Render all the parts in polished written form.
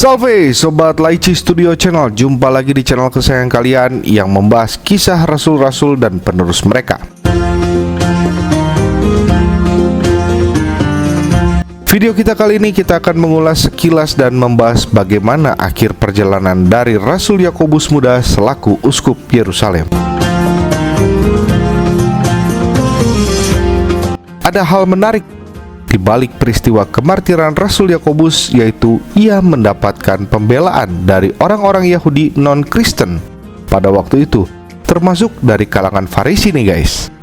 Salve Sobat Laici Studio Channel, jumpa lagi di channel kesayangan kalian yang membahas kisah rasul-rasul dan penerus mereka. Video kita kali ini kita akan mengulas sekilas dan membahas bagaimana akhir perjalanan dari Rasul Yakobus muda selaku Uskup Yerusalem. Ada hal menarik di balik peristiwa kemartiran Rasul Yakobus, yaitu ia mendapatkan pembelaan dari orang-orang Yahudi non-Kristen pada waktu itu, termasuk dari kalangan Farisi nih guys.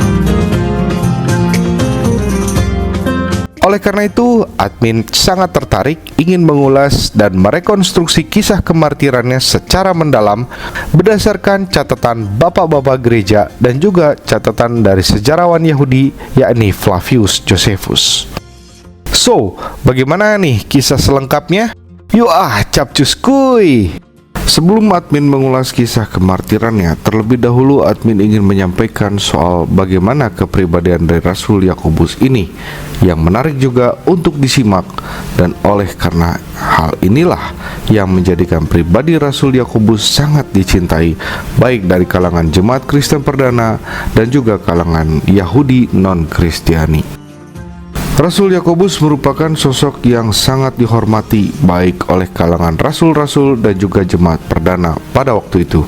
Oleh karena itu, admin sangat tertarik ingin mengulas dan merekonstruksi kisah kemartirannya secara mendalam berdasarkan catatan bapak-bapak gereja dan juga catatan dari sejarawan Yahudi yakni Flavius Josephus. So, bagaimana nih kisah selengkapnya? Yuk capcus kuy! Sebelum admin mengulas kisah kemartirannya, terlebih dahulu admin ingin menyampaikan soal bagaimana kepribadian dari Rasul Yakobus ini yang menarik juga untuk disimak, dan oleh karena hal inilah yang menjadikan pribadi Rasul Yakobus sangat dicintai baik dari kalangan jemaat Kristen perdana dan juga kalangan Yahudi non-Kristiani. Rasul Yakobus merupakan sosok yang sangat dihormati baik oleh kalangan rasul-rasul dan juga jemaat perdana pada waktu itu,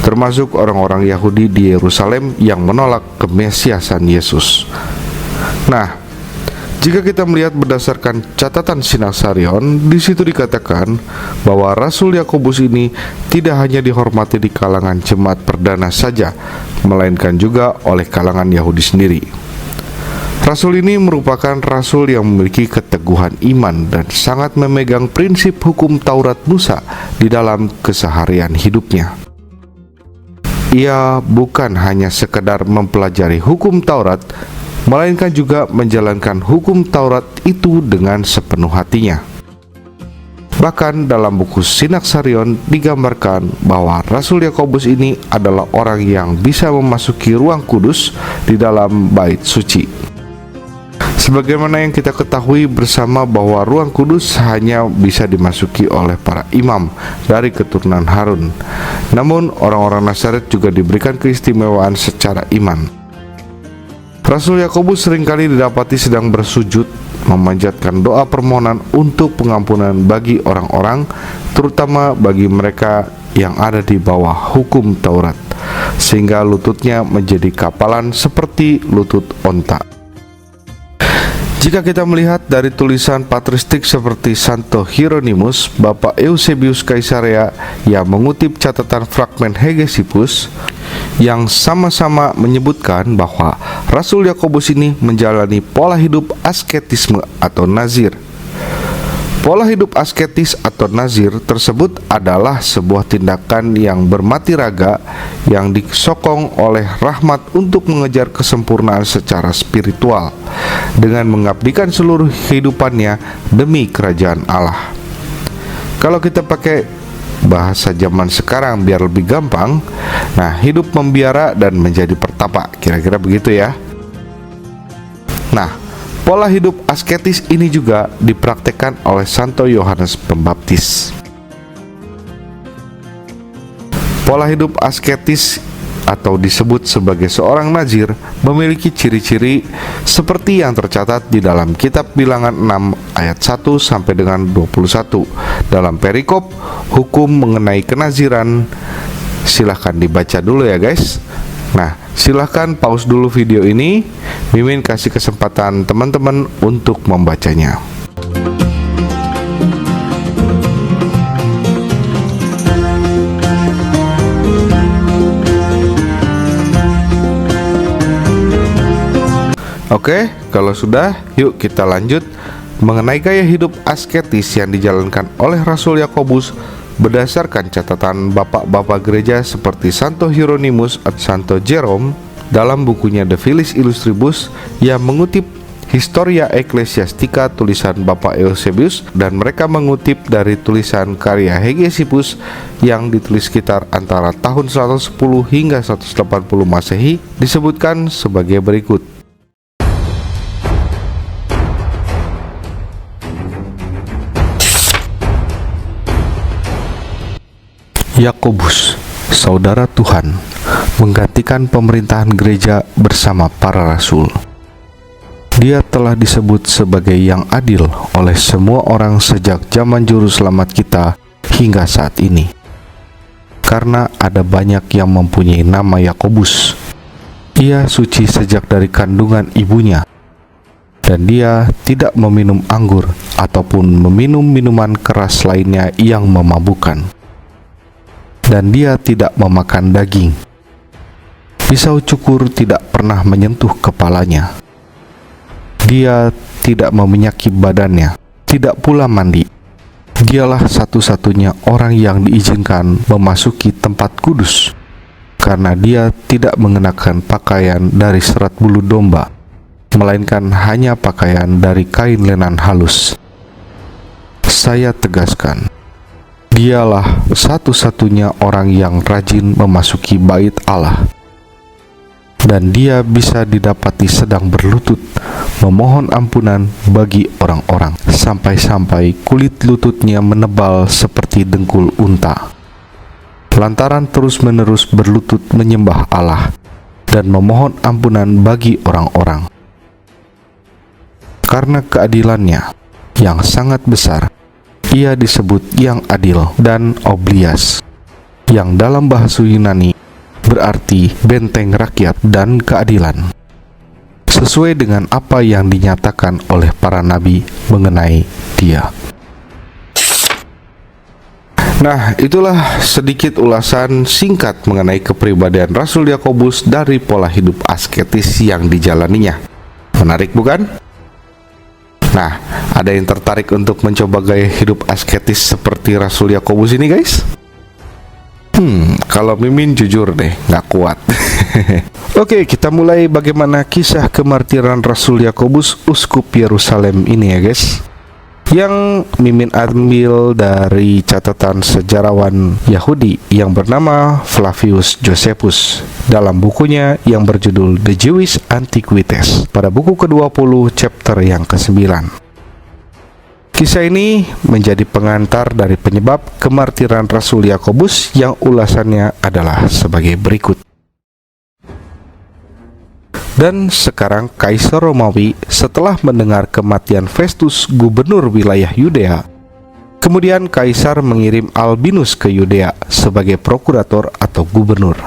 termasuk orang-orang Yahudi di Yerusalem yang menolak kemesiasan Yesus. Nah, jika kita melihat berdasarkan catatan Sinaksarion, di situ dikatakan bahwa Rasul Yakobus ini tidak hanya dihormati di kalangan jemaat perdana saja, melainkan juga oleh kalangan Yahudi sendiri. Rasul ini merupakan rasul yang memiliki keteguhan iman dan sangat memegang prinsip hukum Taurat Musa di dalam keseharian hidupnya. Ia bukan hanya sekedar mempelajari hukum Taurat, melainkan juga menjalankan hukum Taurat itu dengan sepenuh hatinya. Bahkan dalam buku Sinaksarion digambarkan bahwa Rasul Yakobus ini adalah orang yang bisa memasuki ruang kudus di dalam bait suci. Sebagaimana yang kita ketahui bersama bahwa ruang kudus hanya bisa dimasuki oleh para imam dari keturunan Harun. Namun orang-orang Nazaret juga diberikan keistimewaan secara iman. Rasul Yakobus seringkali didapati sedang bersujud memanjatkan doa permohonan untuk pengampunan bagi orang-orang, terutama bagi mereka yang ada di bawah hukum Taurat, sehingga lututnya menjadi kapalan seperti lutut onta. Jika kita melihat dari tulisan patristik seperti Santo Hieronymus, Bapak Eusebius Kaisarea yang mengutip catatan fragmen Hegesippus yang sama-sama menyebutkan bahwa Rasul Yakobus ini menjalani pola hidup asketisme atau nazir. Pola hidup asketis atau nazir tersebut adalah sebuah tindakan yang bermati raga yang disokong oleh rahmat untuk mengejar kesempurnaan secara spiritual dengan mengabdikan seluruh kehidupannya demi kerajaan Allah. Kalau kita pakai bahasa zaman sekarang biar lebih gampang, nah, hidup membiara dan menjadi pertapa, kira-kira begitu ya. Nah, pola hidup asketis ini juga dipraktekkan oleh Santo Yohanes Pembaptis. Pola hidup asketis atau disebut sebagai seorang nazir memiliki ciri-ciri seperti yang tercatat di dalam kitab Bilangan 6 ayat 1 sampai dengan 21 dalam perikop hukum mengenai kenaziran. Silahkan dibaca dulu ya guys. Nah, silahkan pause dulu video ini. Mimin kasih kesempatan teman-teman untuk membacanya. Oke, kalau sudah, yuk kita lanjut mengenai gaya hidup asketis yang dijalankan oleh Rasul Yakobus berdasarkan catatan bapak-bapak gereja seperti Santo Hieronymus atau Santo Jerome dalam bukunya De Vilis Illustribus yang mengutip Historia Ecclesiastica tulisan Bapak Eusebius, dan mereka mengutip dari tulisan karya Hegesippus yang ditulis sekitar antara tahun 110 hingga 180 Masehi, disebutkan sebagai berikut. Yakobus, saudara Tuhan, menggantikan pemerintahan gereja bersama para rasul. Dia telah disebut sebagai yang adil oleh semua orang sejak zaman juru selamat kita hingga saat ini. Karena ada banyak yang mempunyai nama Yakobus. Ia suci sejak dari kandungan ibunya, dan dia tidak meminum anggur ataupun meminum minuman keras lainnya yang memabukkan. Dan dia tidak memakan daging. Pisau cukur tidak pernah menyentuh kepalanya. Dia tidak meminyaki badannya, tidak pula mandi. Dialah satu-satunya orang yang diizinkan memasuki tempat kudus, karena dia tidak mengenakan pakaian dari serat bulu domba, melainkan hanya pakaian dari kain lenan halus. Saya tegaskan, dialah satu-satunya orang yang rajin memasuki bait Allah, dan dia bisa didapati sedang berlutut memohon ampunan bagi orang-orang, sampai-sampai kulit lututnya menebal seperti dengkul unta, lantaran terus-menerus berlutut menyembah Allah dan memohon ampunan bagi orang-orang. Karena keadilannya yang sangat besar, ia disebut yang adil dan oblias, yang dalam bahasa Yunani berarti benteng rakyat dan keadilan, sesuai dengan apa yang dinyatakan oleh para nabi mengenai dia. Nah, itulah sedikit ulasan singkat mengenai kepribadian Rasul Yakobus dari pola hidup asketis yang dijalaninya. Menarik bukan? Nah, ada yang tertarik untuk mencoba gaya hidup asketis seperti Rasul Yakobus ini, guys? Kalau Mimin jujur deh, nggak kuat. Oke, kita mulai bagaimana kisah kemartiran Rasul Yakobus, uskup Yerusalem ini ya guys, yang Mimin ambil dari catatan sejarawan Yahudi yang bernama Flavius Josephus dalam bukunya yang berjudul The Jewish Antiquities pada buku ke-20 chapter yang ke-9. Kisah ini menjadi pengantar dari penyebab kemartiran Rasul Yakobus yang ulasannya adalah sebagai berikut. Dan sekarang Kaisar Romawi setelah mendengar kematian Festus, gubernur wilayah Yudea, kemudian Kaisar mengirim Albinus ke Yudea sebagai prokurator atau gubernur.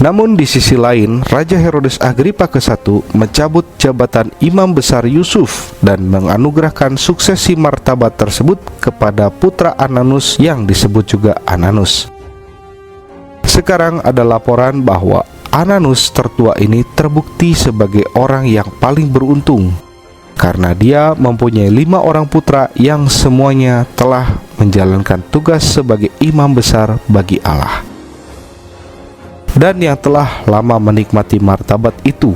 Namun di sisi lain, Raja Herodes Agripa ke-1 mencabut jabatan imam besar Yusuf dan menganugerahkan suksesi martabat tersebut kepada putra Ananus yang disebut juga Ananus. Sekarang ada laporan bahwa Ananus tertua ini terbukti sebagai orang yang paling beruntung, karena dia mempunyai 5 orang putra yang semuanya telah menjalankan tugas sebagai imam besar bagi Allah, dan yang telah lama menikmati martabat itu,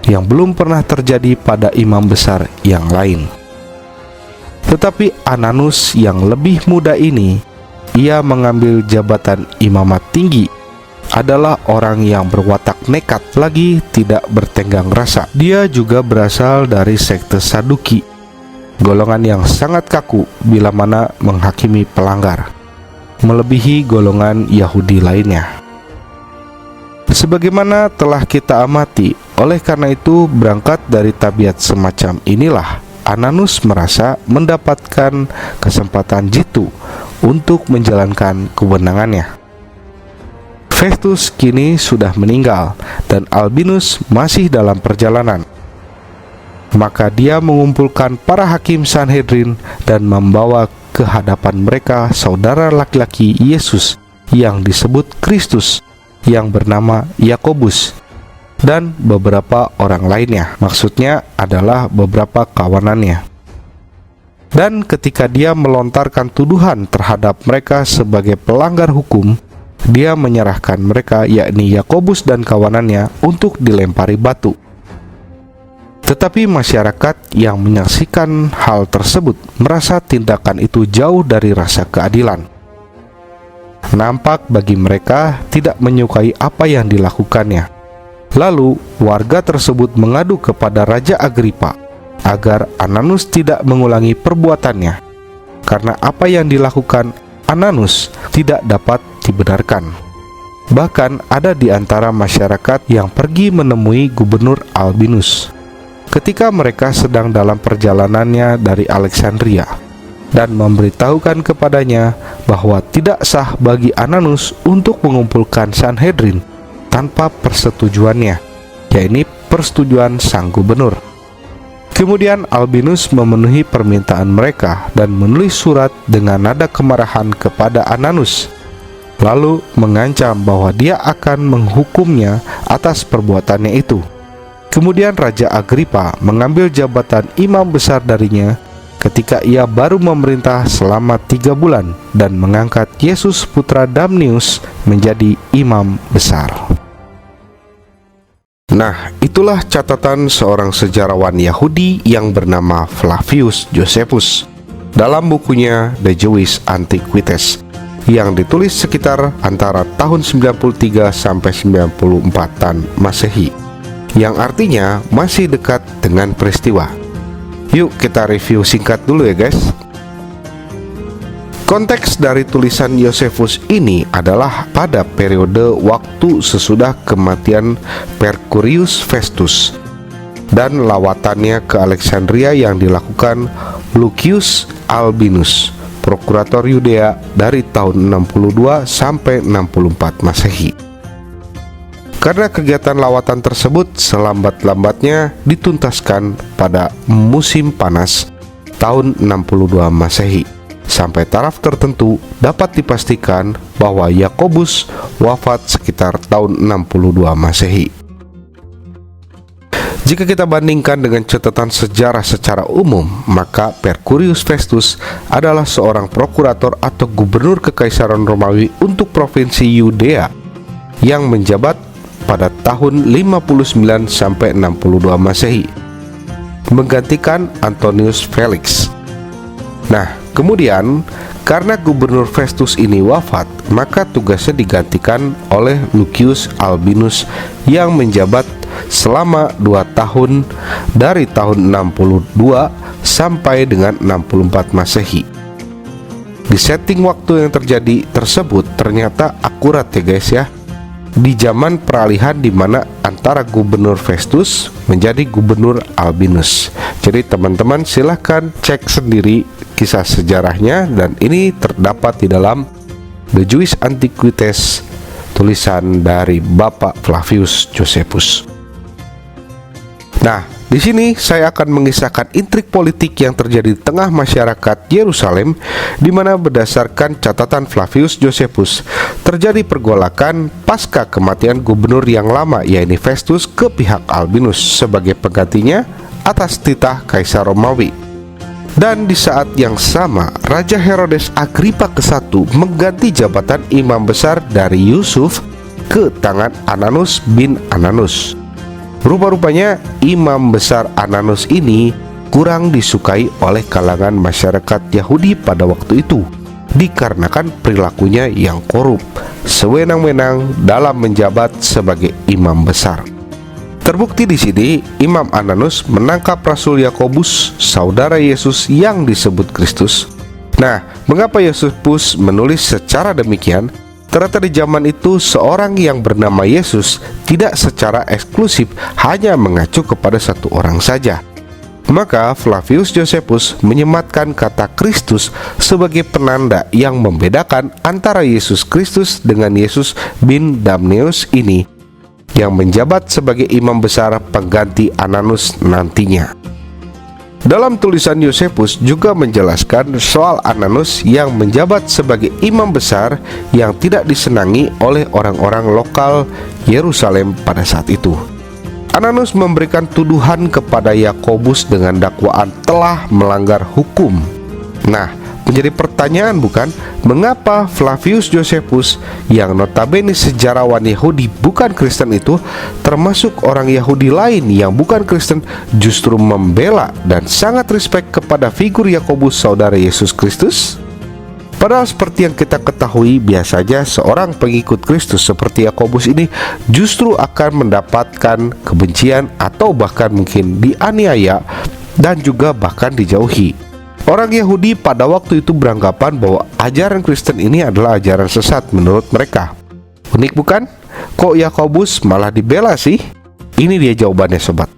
yang belum pernah terjadi pada imam besar yang lain. Tetapi Ananus yang lebih muda ini, ia mengambil jabatan imamat tinggi, adalah orang yang berwatak nekat, lagi tidak bertenggang rasa. Dia juga berasal dari sekte Saduki, golongan yang sangat kaku bila mana menghakimi pelanggar, melebihi golongan Yahudi lainnya. Sebagaimana telah kita amati, oleh karena itu berangkat dari tabiat semacam inilah Ananus merasa mendapatkan kesempatan jitu untuk menjalankan kewenangannya. Festus kini sudah meninggal dan Albinus masih dalam perjalanan. Maka dia mengumpulkan para hakim Sanhedrin dan membawa ke hadapan mereka saudara laki-laki Yesus yang disebut Kristus, yang bernama Yakobus, dan beberapa orang lainnya. Maksudnya adalah beberapa kawanannya. Dan ketika dia melontarkan tuduhan terhadap mereka sebagai pelanggar hukum, dia menyerahkan mereka, yakni Yakobus dan kawanannya, untuk dilempari batu. Tetapi masyarakat yang menyaksikan hal tersebut merasa tindakan itu jauh dari rasa keadilan. Nampak bagi mereka tidak menyukai apa yang dilakukannya. Lalu warga tersebut mengadu kepada Raja Agripa agar Ananus tidak mengulangi perbuatannya, karena apa yang dilakukan Ananus tidak dapat dibenarkan. Bahkan ada di antara masyarakat yang pergi menemui Gubernur Albinus ketika mereka sedang dalam perjalanannya dari Alexandria dan memberitahukan kepadanya bahwa tidak sah bagi Ananus untuk mengumpulkan Sanhedrin tanpa persetujuannya, yaitu persetujuan sang gubernur. Kemudian Albinus memenuhi permintaan mereka dan menulis surat dengan nada kemarahan kepada Ananus, lalu mengancam bahwa dia akan menghukumnya atas perbuatannya itu. Kemudian Raja Agripa mengambil jabatan imam besar darinya ketika ia baru memerintah selama 3 bulan dan mengangkat Yesus putra Damnius menjadi imam besar. Nah, itulah catatan seorang sejarawan Yahudi yang bernama Flavius Josephus dalam bukunya The Jewish Antiquities yang ditulis sekitar antara tahun 93 sampai 94-an Masehi, yang artinya masih dekat dengan peristiwa. Yuk kita review singkat dulu ya guys. Konteks dari tulisan Josephus ini adalah pada periode waktu sesudah kematian Percurius Festus dan lawatannya ke Alexandria yang dilakukan Lucius Albinus, prokurator Yudea dari tahun 62 sampai 64 Masehi. Karena kegiatan lawatan tersebut selambat-lambatnya dituntaskan pada musim panas tahun 62 Masehi. Sampai taraf tertentu dapat dipastikan bahwa Yakobus wafat sekitar tahun 62 Masehi. Jika kita bandingkan dengan catatan sejarah secara umum, maka Percurius Festus adalah seorang prokurator atau gubernur kekaisaran Romawi untuk provinsi Yudea yang menjabat pada tahun 59 sampai 62 Masehi, menggantikan Antonius Felix. Nah, kemudian karena gubernur Festus ini wafat, maka tugasnya digantikan oleh Lucius Albinus yang menjabat selama 2 tahun dari tahun 62 sampai dengan 64 Masehi. Di setting waktu yang terjadi tersebut ternyata akurat ya guys ya, di zaman peralihan di mana antara gubernur Festus menjadi gubernur Albinus. Jadi teman-teman silahkan cek sendiri kisah sejarahnya, dan ini terdapat di dalam The Jewish Antiquities tulisan dari Bapak Flavius Josephus. Nah, di sini saya akan mengisahkan intrik politik yang terjadi di tengah masyarakat Yerusalem, di mana berdasarkan catatan Flavius Josephus terjadi pergolakan pasca kematian gubernur yang lama yaitu Festus ke pihak Albinus sebagai penggantinya atas titah Kaisar Romawi. Dan di saat yang sama, Raja Herodes Agripa ke-1 mengganti jabatan imam besar dari Yusuf ke tangan Ananus bin Ananus. Rupa-rupanya imam besar Ananus ini kurang disukai oleh kalangan masyarakat Yahudi pada waktu itu, dikarenakan perilakunya yang korup, sewenang-wenang dalam menjabat sebagai imam besar. Terbukti di sini, Imam Ananus menangkap Rasul Yakobus, saudara Yesus yang disebut Kristus. Nah, mengapa Josephus menulis secara demikian? Ternyata di zaman itu seorang yang bernama Yesus tidak secara eksklusif hanya mengacu kepada satu orang saja. Maka Flavius Josephus menyematkan kata Kristus sebagai penanda yang membedakan antara Yesus Kristus dengan Yesus bin Damnius ini, yang menjabat sebagai imam besar pengganti Ananus nantinya. Dalam tulisan Josephus juga menjelaskan soal Ananus yang menjabat sebagai imam besar yang tidak disenangi oleh orang-orang lokal Yerusalem pada saat itu. Ananus memberikan tuduhan kepada Yakobus dengan dakwaan telah melanggar hukum. Nah, menjadi pertanyaan bukan, mengapa Flavius Josephus yang notabene sejarawan Yahudi bukan Kristen itu, termasuk orang Yahudi lain yang bukan Kristen, justru membela dan sangat respek kepada figur Yakobus saudara Yesus Kristus? Padahal seperti yang kita ketahui, biasanya seorang pengikut Kristus seperti Yakobus ini justru akan mendapatkan kebencian atau bahkan mungkin dianiaya dan juga bahkan dijauhi. Orang Yahudi pada waktu itu beranggapan bahwa ajaran Kristen ini adalah ajaran sesat menurut mereka. Unik bukan? Kok Yakobus malah dibela sih? Ini dia jawabannya sobat.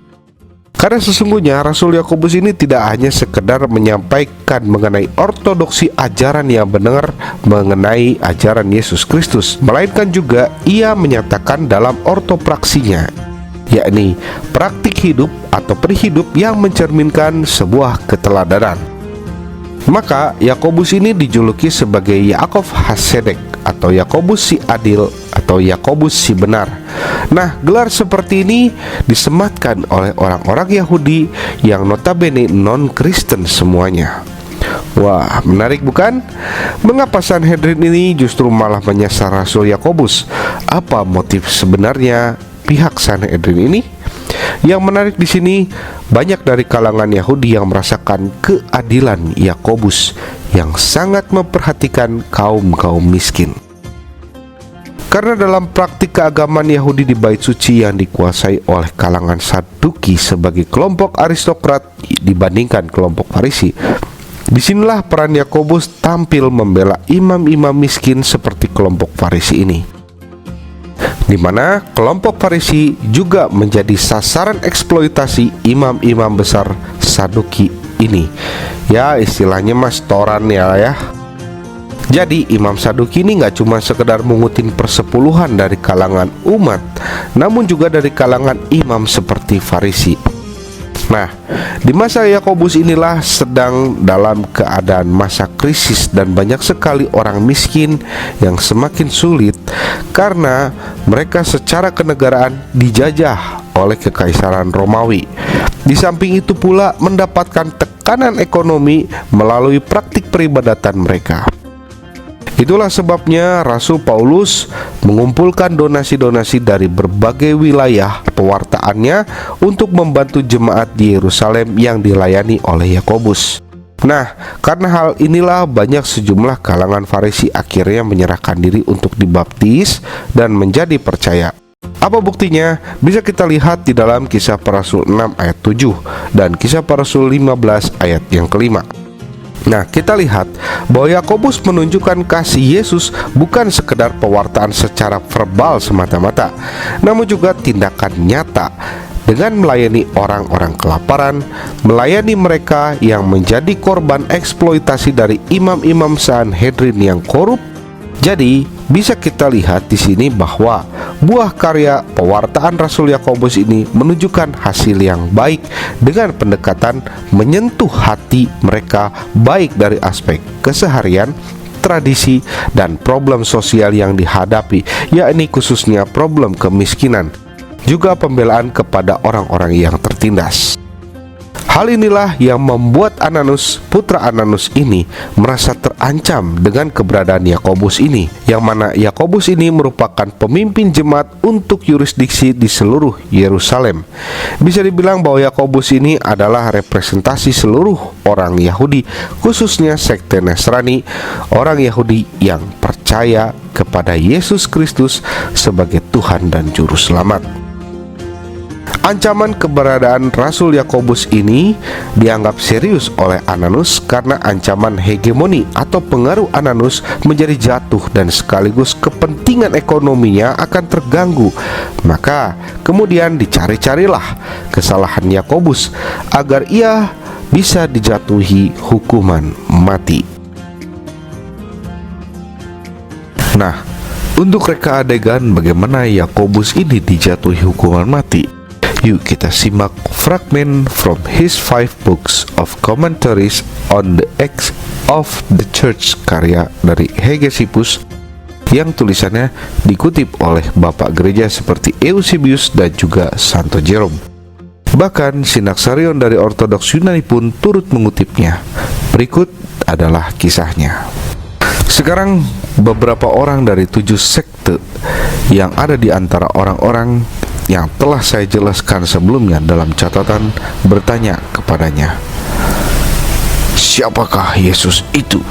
Karena sesungguhnya Rasul Yakobus ini tidak hanya sekedar menyampaikan mengenai ortodoksi ajaran yang benar mengenai ajaran Yesus Kristus, melainkan juga ia menyatakan dalam ortopraksinya, yakni praktik hidup atau perihidup yang mencerminkan sebuah keteladanan. Maka Yakobus ini dijuluki sebagai Yaakov Hasedek atau Yakobus si adil atau Yakobus si benar. Nah, gelar seperti ini disematkan oleh orang-orang Yahudi yang notabene non-Kristen semuanya. Wah, menarik bukan? Mengapa Sanhedrin ini justru malah menyasar Rasul Yakobus? Apa motif sebenarnya pihak Sanhedrin ini? Yang menarik di sini, banyak dari kalangan Yahudi yang merasakan keadilan Yakobus yang sangat memperhatikan kaum-kaum miskin. Karena dalam praktik keagamaan Yahudi di Bait Suci yang dikuasai oleh kalangan Saduki sebagai kelompok aristokrat dibandingkan kelompok Farisi, disinilah peran Yakobus tampil membela imam-imam miskin seperti kelompok Farisi ini, di mana kelompok Farisi juga menjadi sasaran eksploitasi imam-imam besar Saduki ini. Ya, istilahnya mas toran ya. Jadi Imam Saduki ini gak cuma sekedar mengutin persepuluhan dari kalangan umat, namun juga dari kalangan imam seperti Farisi. Nah, di masa Yakobus inilah sedang dalam keadaan masa krisis dan banyak sekali orang miskin yang semakin sulit karena mereka secara kenegaraan dijajah oleh Kekaisaran Romawi. Di samping itu pula mendapatkan tekanan ekonomi melalui praktik peribadatan mereka. Itulah sebabnya Rasul Paulus mengumpulkan donasi-donasi dari berbagai wilayah pewartaannya untuk membantu jemaat di Yerusalem yang dilayani oleh Yakobus. Nah, karena hal inilah banyak sejumlah kalangan Farisi akhirnya menyerahkan diri untuk dibaptis dan menjadi percaya. Apa buktinya? Bisa kita lihat di dalam Kisah Para Rasul 6 ayat 7 dan Kisah Para Rasul 15 ayat yang kelima. Nah, kita lihat bahwa Yakobus menunjukkan kasih Yesus bukan sekedar pewartaan secara verbal semata-mata, namun juga tindakan nyata dengan melayani orang-orang kelaparan, melayani mereka yang menjadi korban eksploitasi dari imam-imam Sanhedrin yang korup. Jadi, bisa kita lihat di sini bahwa buah karya pewartaan Rasul Yakobus ini menunjukkan hasil yang baik dengan pendekatan menyentuh hati mereka baik dari aspek keseharian, tradisi, dan problem sosial yang dihadapi, yakni khususnya problem kemiskinan, juga pembelaan kepada orang-orang yang tertindas. Hal inilah yang membuat Ananus, putra Ananus ini merasa terancam dengan keberadaan Yakobus ini, yang mana Yakobus ini merupakan pemimpin jemaat untuk yurisdiksi di seluruh Yerusalem. Bisa dibilang bahwa Yakobus ini adalah representasi seluruh orang Yahudi, khususnya sekte Nasrani, orang Yahudi yang percaya kepada Yesus Kristus sebagai Tuhan dan Juru Selamat. Ancaman keberadaan Rasul Yakobus ini dianggap serius oleh Ananus karena ancaman hegemoni atau pengaruh Ananus menjadi jatuh dan sekaligus kepentingan ekonominya akan terganggu. Maka kemudian dicari-carilah kesalahan Yakobus agar ia bisa dijatuhi hukuman mati. Nah, untuk reka adegan bagaimana Yakobus ini dijatuhi hukuman mati, yuk kita simak fragmen from his 5 books of commentaries on the Acts of the Church karya dari Hegesippus yang tulisannya dikutip oleh Bapak Gereja seperti Eusebius dan juga Santo Jerome. Bahkan Sinaksarion dari Ortodoks Yunani pun turut mengutipnya. Berikut adalah kisahnya. Sekarang beberapa orang dari 7 sekte yang ada di antara orang-orang yang telah saya jelaskan sebelumnya dalam catatan bertanya kepadanya, "Siapakah Yesus itu?"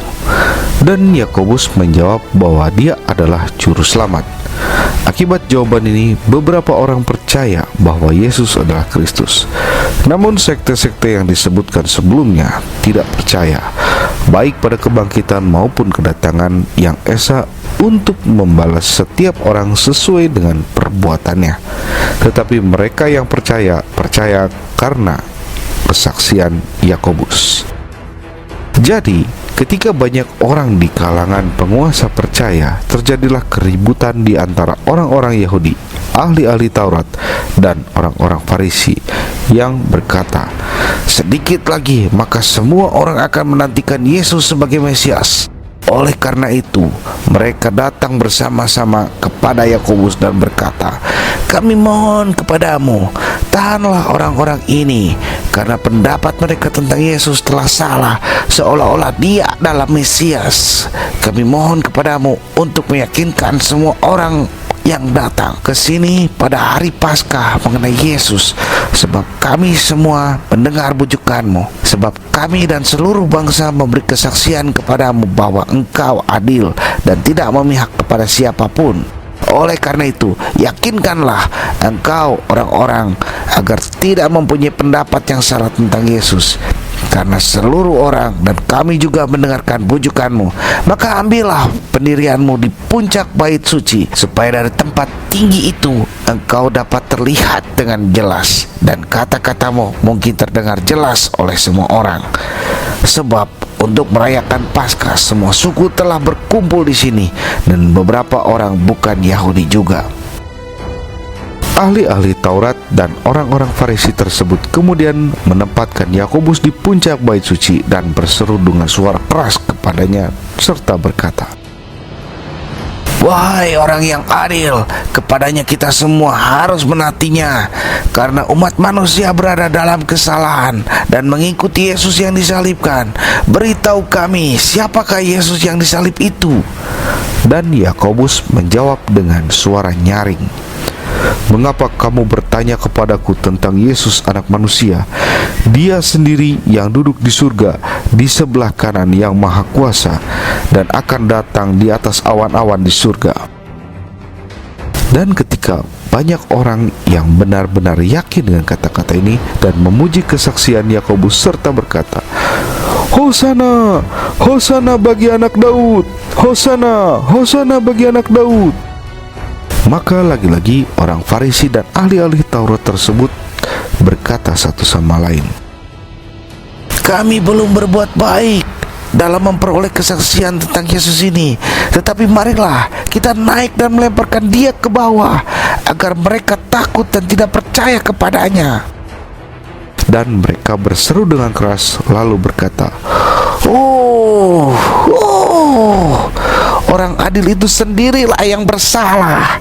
Dan Yakobus menjawab bahwa dia adalah Juru Selamat. Akibat jawaban ini, beberapa orang percaya percaya bahwa Yesus adalah Kristus. Namun sekte-sekte yang disebutkan sebelumnya tidak percaya, baik pada kebangkitan maupun kedatangan yang esa untuk membalas setiap orang sesuai dengan perbuatannya. Tetapi mereka yang percaya karena kesaksian Yakobus. Jadi, ketika banyak orang di kalangan penguasa percaya, terjadilah keributan di antara orang-orang Yahudi, ahli-ahli Taurat, dan orang-orang Farisi yang berkata, "Sedikit lagi maka semua orang akan menantikan Yesus sebagai Mesias." Oleh karena itu, mereka datang bersama-sama kepada Yakobus dan berkata, "Kami mohon kepadamu, tahanlah orang-orang ini, karena pendapat mereka tentang Yesus telah salah, seolah-olah dia adalah Mesias. Kami mohon kepadamu untuk meyakinkan semua orang yang datang ke sini pada hari Paskah mengenai Yesus, sebab kami semua mendengar bujukanmu, sebab kami dan seluruh bangsa memberi kesaksian kepadamu bahwa engkau adil dan tidak memihak kepada siapapun. Oleh karena itu, yakinkanlah engkau orang-orang agar tidak mempunyai pendapat yang salah tentang Yesus. Karena seluruh orang dan kami juga mendengarkan bujukanmu, maka ambillah pendirianmu di puncak bait suci, supaya dari tempat tinggi itu engkau dapat terlihat dengan jelas, dan kata-katamu mungkin terdengar jelas oleh semua orang. Sebab untuk merayakan Paskah semua suku telah berkumpul di sini, dan beberapa orang bukan Yahudi juga." Ahli-ahli Taurat dan orang-orang Farisi tersebut kemudian menempatkan Yakobus di puncak bait suci dan berseru dengan suara keras kepadanya serta berkata, "Wahai orang yang adil, kepadanya kita semua harus menatinya, karena umat manusia berada dalam kesalahan dan mengikuti Yesus yang disalibkan. Beritahu kami, siapakah Yesus yang disalib itu?" Dan Yakobus menjawab dengan suara nyaring, "Mengapa kamu bertanya kepadaku tentang Yesus anak manusia? Dia sendiri yang duduk di surga di sebelah kanan yang maha kuasa, dan akan datang di atas awan-awan di surga." Dan ketika banyak orang yang benar-benar yakin dengan kata-kata ini dan memuji kesaksian Yakobus serta berkata, "Hosana, Hosana bagi anak Daud, Hosana, Hosana bagi anak Daud," maka lagi-lagi orang Farisi dan ahli-ahli Taurat tersebut berkata satu sama lain, "Kami belum berbuat baik dalam memperoleh kesaksian tentang Yesus ini, tetapi marilah kita naik dan melemparkan dia ke bawah, agar mereka takut dan tidak percaya kepadanya." Dan mereka berseru dengan keras lalu berkata, Oh, orang adil itu sendirilah yang bersalah."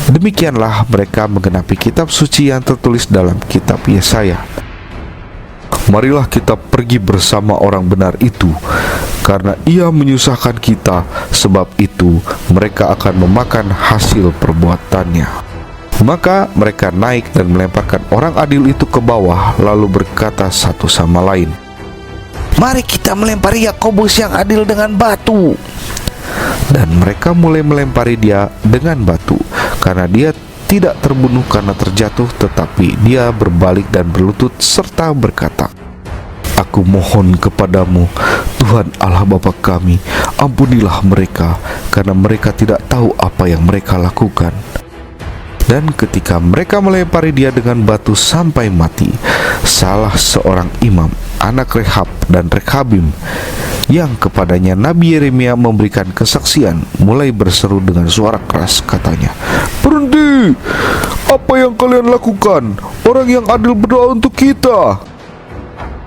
Demikianlah mereka menggenapi kitab suci yang tertulis dalam kitab Yesaya, "Marilah kita pergi bersama orang benar itu, karena ia menyusahkan kita, sebab itu mereka akan memakan hasil perbuatannya." Maka mereka naik dan melemparkan orang adil itu ke bawah, lalu berkata satu sama lain, "Mari kita melempari Yakobus yang adil dengan batu." Dan mereka mulai melempari dia dengan batu, karena dia tidak terbunuh karena terjatuh, tetapi dia berbalik dan berlutut serta berkata, "Aku mohon kepadamu, Tuhan Allah Bapa kami, ampunilah mereka, karena mereka tidak tahu apa yang mereka lakukan." Dan ketika mereka melempari dia dengan batu sampai mati, salah seorang imam, anak Rehab dan Rekhabim, yang kepadanya Nabi Yeremia memberikan kesaksian, mulai berseru dengan suara keras, katanya, "Berhenti! Apa yang kalian lakukan? Orang yang adil berdoa untuk kita."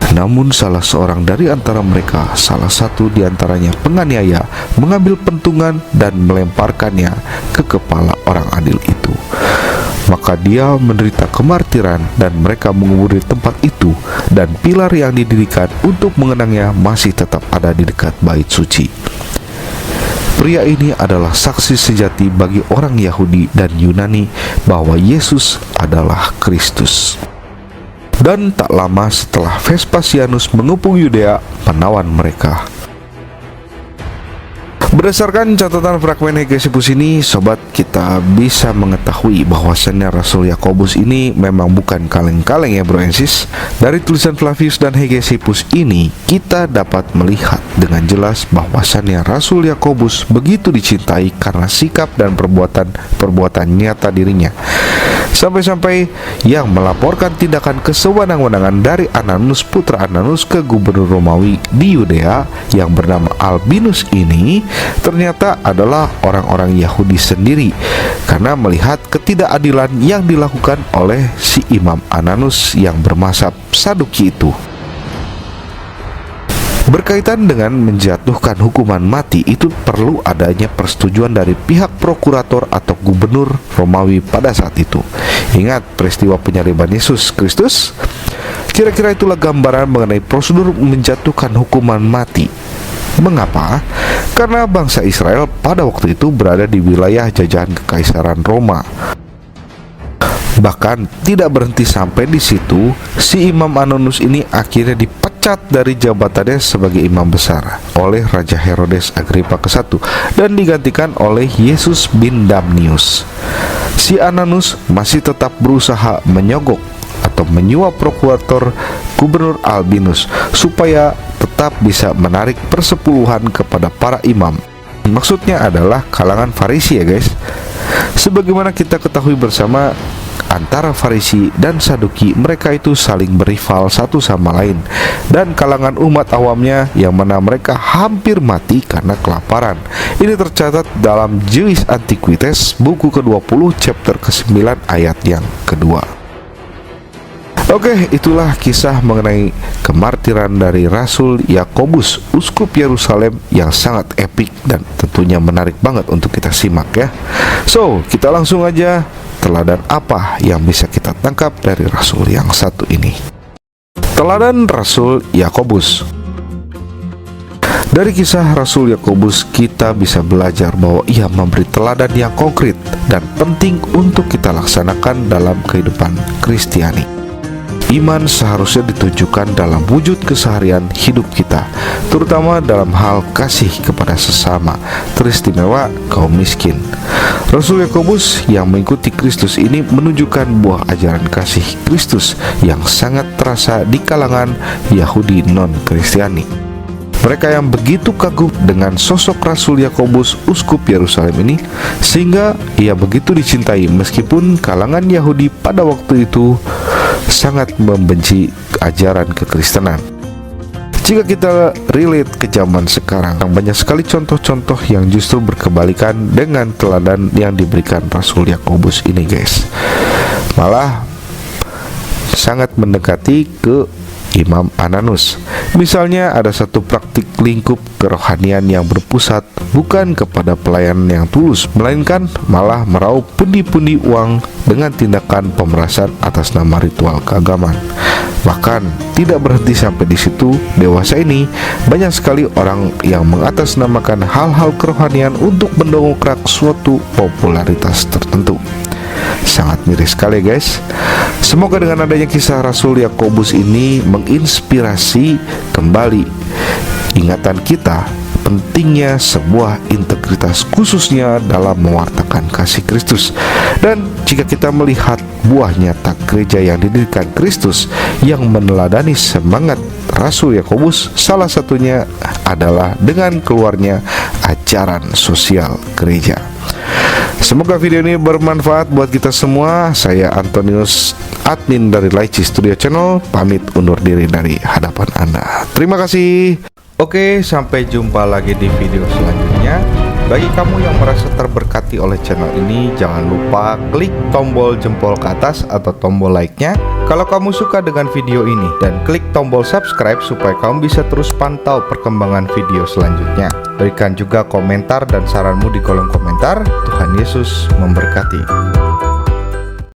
Namun salah seorang dari antara mereka, salah satu di antaranya penganiaya, mengambil pentungan dan melemparkannya ke kepala orang adil itu. Maka dia menderita kemartiran, dan mereka mengubur di tempat itu, dan pilar yang didirikan untuk mengenangnya masih tetap ada di dekat bait suci. Pria ini adalah saksi sejati bagi orang Yahudi dan Yunani bahwa Yesus adalah Kristus. Dan tak lama setelah Vespasianus mengepung Yudea, menawan mereka. Berdasarkan catatan fragmen Hegesipus ini, sobat, kita bisa mengetahui bahwasannya Rasul Yakobus ini memang bukan kaleng-kaleng ya bro and sis. Dari tulisan Flavius dan Hegesipus ini, kita dapat melihat dengan jelas bahwasannya Rasul Yakobus begitu dicintai karena sikap dan perbuatan nyata dirinya. Sampai-sampai yang melaporkan tindakan kesewenang-wenangan dari Ananus putra Ananus ke gubernur Romawi di Yudea yang bernama Albinus ini ternyata adalah orang-orang Yahudi sendiri, karena melihat ketidakadilan yang dilakukan oleh si Imam Ananus yang bermazhab Saduki itu. Berkaitan dengan menjatuhkan hukuman mati, itu perlu adanya persetujuan dari pihak prokurator atau gubernur Romawi pada saat itu. Ingat peristiwa penyaliban Yesus Kristus? Kira-kira itulah gambaran mengenai prosedur menjatuhkan hukuman mati. Mengapa? Karena bangsa Israel pada waktu itu berada di wilayah jajahan Kekaisaran Roma. Bahkan tidak berhenti sampai di situ, si Imam Ananus ini akhirnya dipecat dari jabatannya sebagai imam besar oleh Raja Herodes Agripa ke-1 dan digantikan oleh Yesus bin Damnius. Si Ananus masih tetap berusaha menyogok atau menyuap prokurator gubernur Albinus supaya tetap bisa menarik persepuluhan kepada para imam. Maksudnya adalah kalangan Farisi ya guys. Sebagaimana kita ketahui bersama, antara Farisi dan Saduki, mereka itu saling berival satu sama lain, dan kalangan umat awamnya yang mana mereka hampir mati karena kelaparan. Ini tercatat dalam Jewish Antiquities buku ke-20 chapter ke-9 ayat yang kedua. Oke, itulah kisah mengenai kemartiran dari Rasul Yakobus, uskup Yerusalem, yang sangat epik dan tentunya menarik banget untuk kita simak ya. So, kita langsung aja, teladan apa yang bisa kita tangkap dari Rasul yang satu ini. Teladan Rasul Yakobus. Dari kisah Rasul Yakobus kita bisa belajar bahwa ia memberi teladan yang konkret dan penting untuk kita laksanakan dalam kehidupan Kristiani. Iman seharusnya ditunjukkan dalam wujud keseharian hidup kita, terutama dalam hal kasih kepada sesama, teristimewa kaum miskin. Rasul Yakobus yang mengikuti Kristus ini menunjukkan buah ajaran kasih Kristus yang sangat terasa di kalangan Yahudi non-Kristiani. Mereka yang begitu kagum dengan sosok Rasul Yakobus, uskup Yerusalem ini, sehingga ia begitu dicintai meskipun kalangan Yahudi pada waktu itu sangat membenci ajaran kekristenan. Jika kita relate ke zaman sekarang, banyak sekali contoh-contoh yang justru berkebalikan dengan teladan yang diberikan Rasul Yakobus ini guys. Malah sangat mendekati ke Imam Ananus. Misalnya ada satu praktik lingkup kerohanian yang berpusat bukan kepada pelayanan yang tulus, melainkan malah meraup pundi-pundi uang dengan tindakan pemerasan atas nama ritual keagamaan. Bahkan tidak berhenti sampai di situ, dewasa ini banyak sekali orang yang mengatasnamakan hal-hal kerohanian untuk mendongkrak suatu popularitas tertentu. Sangat miris sekali guys. Semoga dengan adanya kisah Rasul Yakobus ini menginspirasi kembali ingatan kita pentingnya sebuah integritas, khususnya dalam mewartakan kasih Kristus. Dan jika kita melihat buah nyata gereja yang didirikan Kristus yang meneladani semangat Rasul Yakobus, salah satunya adalah dengan keluarnya ajaran sosial gereja. Semoga video ini bermanfaat buat kita semua. Saya Antonius, admin dari Laici Studio Channel, pamit undur diri dari hadapan Anda. Terima kasih. Oke, sampai jumpa lagi di video selanjutnya. Bagi kamu yang merasa terberkati oleh channel ini, jangan lupa klik tombol jempol ke atas atau tombol like-nya kalau kamu suka dengan video ini, dan klik tombol subscribe supaya kamu bisa terus pantau perkembangan video selanjutnya. Berikan juga komentar dan saranmu di kolom komentar. Tuhan Yesus memberkati.